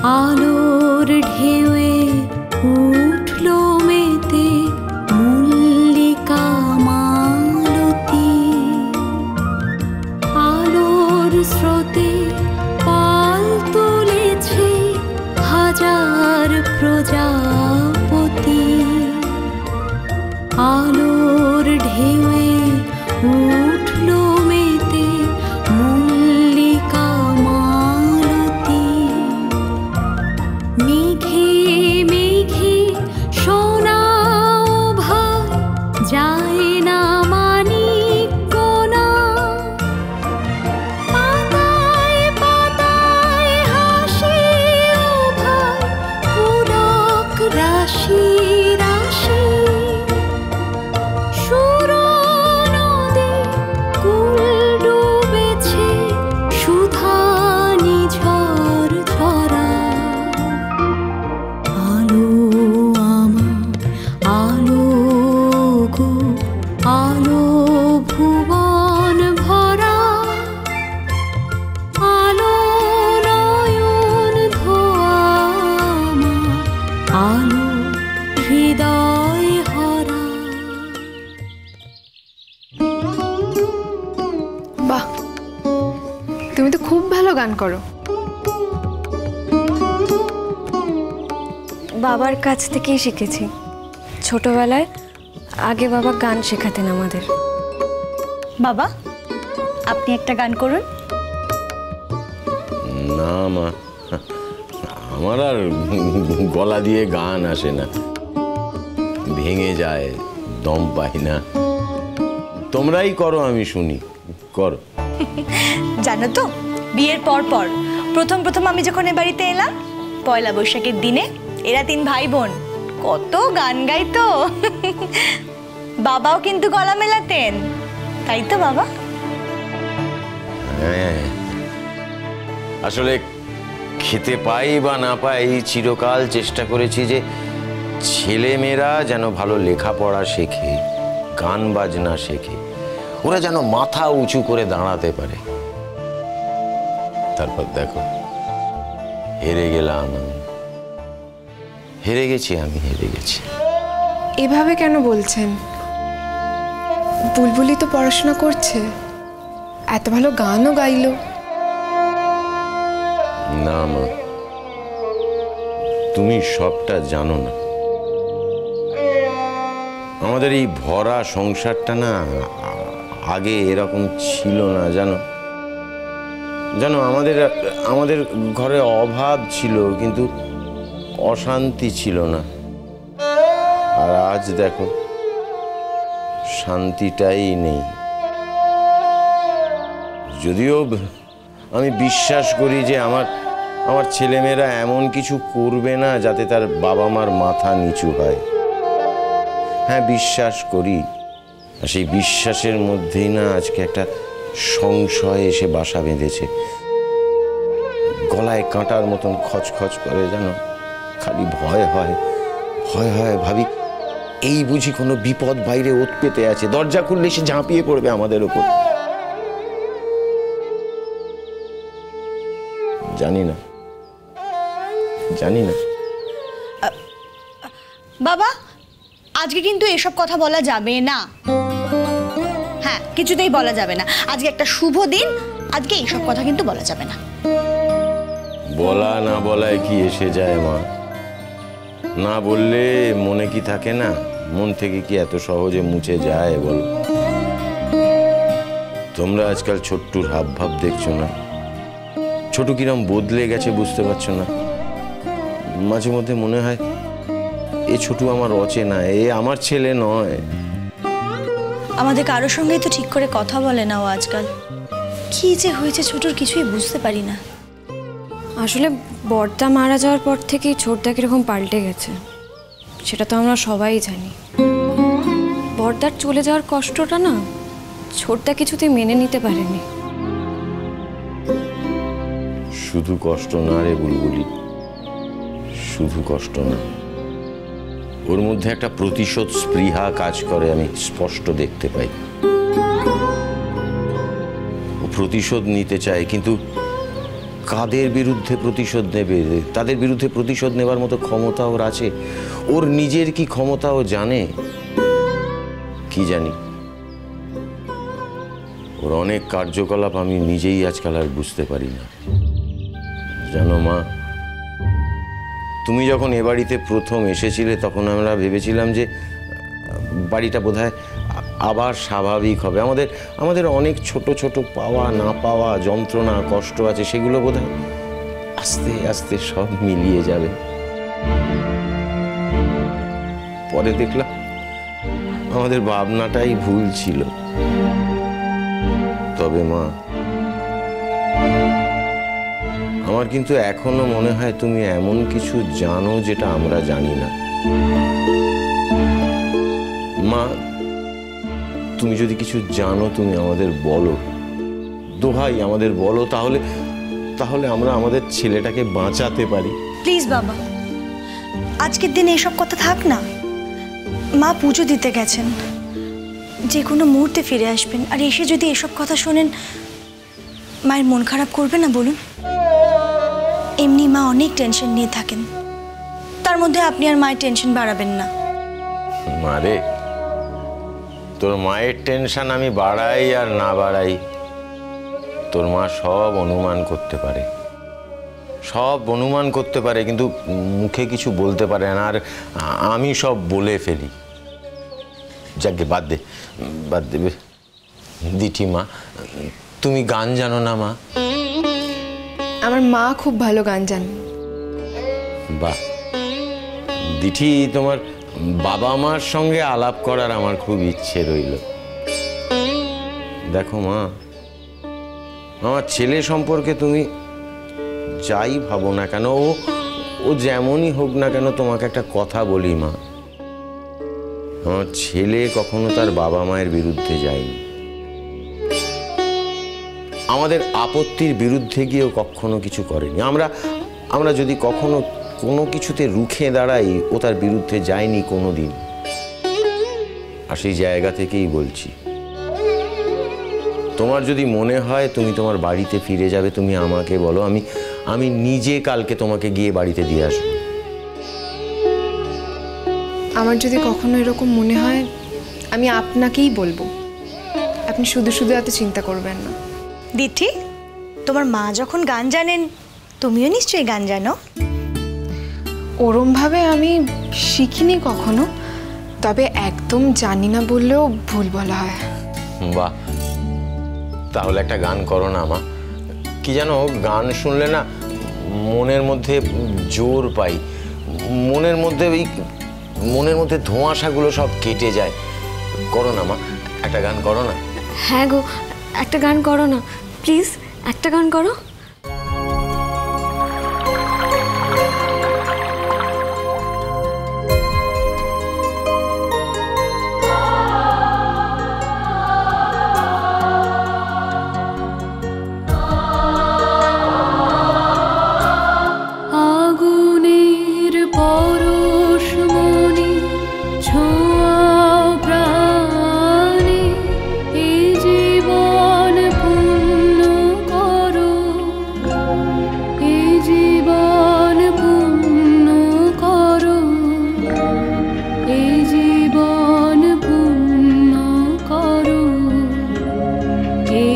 আলোর ঢেউয়ে উঠলো মেতে মল্লিকা মালতী, আলোর স্রোতে পাল তুলেছে হাজার প্রজাপতি, আলোর ঢেউয়ে উঠলো মেতে মল্লিকা মালতী, মেঘে মেঘে শোনাও ভাই যায় না মানিক গোনা, পাতায় পাতায় হাসি ও ভাই পুলক রাশি রাশি, সুরো নদী কুল ডুবেছে সুধা নিঝর ঝরা, আলো আমার আলো গো আলো ভুবন ভরা, আলো নয়ন ধোয়া আমার আলো হৃদয় হরা। বাহ, তুমি তো খুব ভালো গান করো। বাবার কাছ থেকেই শিখেছি। ছোটবেলায় আগে বাবা গান শেখাতেন আমাদের। বাবা, আপনি একটা গান করুন। না মা, আমার আর গলা দিয়ে গান আসে না, ভেঙে যায়, দম পাই না। তোমরাই করো, আমি শুনি, করো। জানো তো, বিয়ের পর পর প্রথম আমি যখন এ বাড়িতে এলাম, পয়লা বৈশাখের দিনে এরা 3 ভাই বোন কত গান গাইতো। বাবাও কিন্তু গলা মেলাতেন, তাই তো বাবা? হ্যাঁ, আসলে খেতে পাই বা না পাই, চিরকাল চেষ্টা করেছি যে ছেলেমেয়েরা যেন ভালো লেখাপড়া শেখে, গান বাজনা শেখে, ওরা যেন মাথা উঁচু করে দাঁড়াতে পারে। তারপর দেখো, হেরে গেলাম আমি, হেরে গেছি আমি, হেরে গেছি। এভাবে কেন বলছেন? বুলবুলি তো পড়াশোনা করছে, এত ভালো গানও গাইলো। না মা, তুমি সবটা জানো না। আমাদের এই ভরা সংসারটা না আগে এরকম ছিল না, জানো জানো আমাদের ঘরে অভাব ছিল, কিন্তু অশান্তি ছিল না। আর আজ দেখো, শান্তিটাই নেই। যদিও আমি বিশ্বাস করি যে আমার ছেলেমেয়েরা এমন কিছু করবে না যাতে তার বাবা মার মাথা নিচু হয়। হ্যাঁ, বিশ্বাস করি। আর সেই বিশ্বাসের মধ্যেই না আজকে একটা সংশয় এসে বাসা বেঁধেছে, গলায় কাঁটার মতন খচখচ করে, জানো। খালি ভয় হয়, ভয় হয়, ভাবি এই বুঝি কোনো বিপদ বাইরে ওত পেতে আছে, দরজা খুললে সে ঝাঁপিয়ে পড়বে আমাদের ওপর। জানি না, জানি না। বাবা, আজকে কিন্তু এসব কথা বলা যাবে না। হ্যাঁ, কিছুতেই বলা যাবে না। আজকে একটা শুভ দিন, আজকে এইসব কথা কিন্তু বলা যাবে না। বলা না বলায় কি এসে যায় মা? না বললে মনে কি থাকে না? মন থেকে কি এত সহজে মুছে যায় বল? তোমরা আজকাল ছোট্টুর হাব ভাব দেখছো না? ছোট কিরম বদলে গেছে বুঝতে পারছো না? মাঝে মধ্যে মনে হয় এ ছোটু আমার অচেনা, এ আমার ছেলে নয়। আমাদের কারোর সঙ্গেই তো ঠিক করে কথা বলে না ও আজকাল। কি যে হয়েছে ছোটুর কিছুই বুঝতে পারি না। আসলে বড়দা মারা যাওয়ার পর থেকেই ছোটদা কিরকম পাল্টে গেছে, সেটা তো আমরা সবাই জানি। বড়দার চলে যাওয়ার কষ্টটা না ছোটদা কিছুতেই মেনে নিতে পারেনি। শুধু কষ্ট না রে বুলবুলি, শুধু কষ্ট না, ওর মধ্যে একটা প্রতিশোধ স্পৃহা কাজ করে, আমি স্পষ্ট দেখতে পাই। ও প্রতিশোধ নিতে চায়, কিন্তু কাদের বিরুদ্ধে প্রতিশোধ নেবে? তাদের বিরুদ্ধে প্রতিশোধ নেবার মতো ক্ষমতা ওর আছে? ওর নিজের কি ক্ষমতা ও জানে? কি জানি, ওর অনেক কার্যকলাপ আমি নিজেই আজকাল আর বুঝতে পারি না। জানো মা, তুমি যখন এ বাড়িতে প্রথম এসেছিলে তখন আমরা ভেবেছিলাম যে বাড়িটা বোধহয় আবার স্বাভাবিক হবে। আমাদের অনেক ছোট ছোট পাওয়া না পাওয়া, যন্ত্রণা, কষ্ট আছে, সেগুলো বোধহয় আস্তে আস্তে সব মিলিয়ে যাবে। পরে দেখলাম আমাদের ভাবনাটাই ভুল ছিল। তবে মা, আমার কিন্তু এখনো মনে হয় তুমি এমন কিছু জানো যেটা আমরা জানি না। মা, তুমি যদি কিছু জানো তুমি আমাদের বলো, দোহাই আমাদের বলো, তাহলে আমরা আমাদের ছেলেটাকে বাঁচাতে পারি। প্লিজ বাবা, আজকের দিনে এসব কথা থাক না। মা পুজো দিতে গেছেন, যে কোনো মুহূর্তে ফিরে আসবেন, আর এসে যদি এসব কথা শোনেন মায়ের মন খারাপ করবে না বলুন? এমনি মা অনেক টেনশন নিয়ে থাকেন, তার মধ্যে আপনি আর মায়ের টেনশন বাড়াবেন না। মারে, তোর মায়ের টেনশন আমি বাড়াই আর না বাড়াই, তোর মা সব অনুমান করতে পারে, সব অনুমান করতে পারে, কিন্তু মুখে কিছু বলতে পারে না, আর আমি সব বলে ফেলি। যাকে বাদ দেবে। দিঠি মা, তুমি গান জানো না মা? আমার মা খুব ভালো গান জানে। বাহ, দিঠি, তোমার বাবা মার সঙ্গে আলাপ করার আমার খুব ইচ্ছে রইল। দেখো মা, আমার ছেলে সম্পর্কে তুমি যাই ভাবো না কেন, ও যেমনই হোক না কেন, তোমাকে একটা কথা বলি মা, আমার ছেলে কখনো তার বাবা মায়ের বিরুদ্ধে যায়নি। আমাদের আপত্তির বিরুদ্ধে গিয়েও কখনো কিছু করেনি। আমরা যদি কখনো কোনো কিছুতে রুখে দাঁড়াই, ও তার বিরুদ্ধে যায়নি কোনো দিন। আর সেই জায়গা থেকেই বলছি, তোমার যদি মনে হয় তুমি তোমার বাড়িতে ফিরে যাবে, তুমি আমাকে বলো, আমি নিজে কালকে তোমাকে গিয়ে বাড়িতে দিয়ে আসবো। আমার যদি কখনো এরকম মনে হয় আমি আপনাকেই বলবো, আপনি শুধু শুধু এত চিন্তা করবেন না। দিঠি, তোমার মা যখন গান জানেন, তুমিও নিশ্চয়ই গান জানো। ওরমভাবে আমি শিখিনি কখনো, তবে একদম জানি না বললেও ভুল বলা হয়। বাহ, তাহলে একটা গান করো না মা। কি জানো, গান শুনলে না মনের মধ্যে জোর পাই, মনের মধ্যে ধোঁয়াশাগুলো সব কেটে যায়। করো না মা, একটা গান করো না। হ্যাঁ গো, একটা গান করো না প্লিজ, একটা গান করো। আগুনের পরশ মনে ছোঁয়াও প্রাণে, এই জীবন পূর্ণ করো, এই জীবন পূর্ণ করো, এই জীবন পূর্ণ করো, এই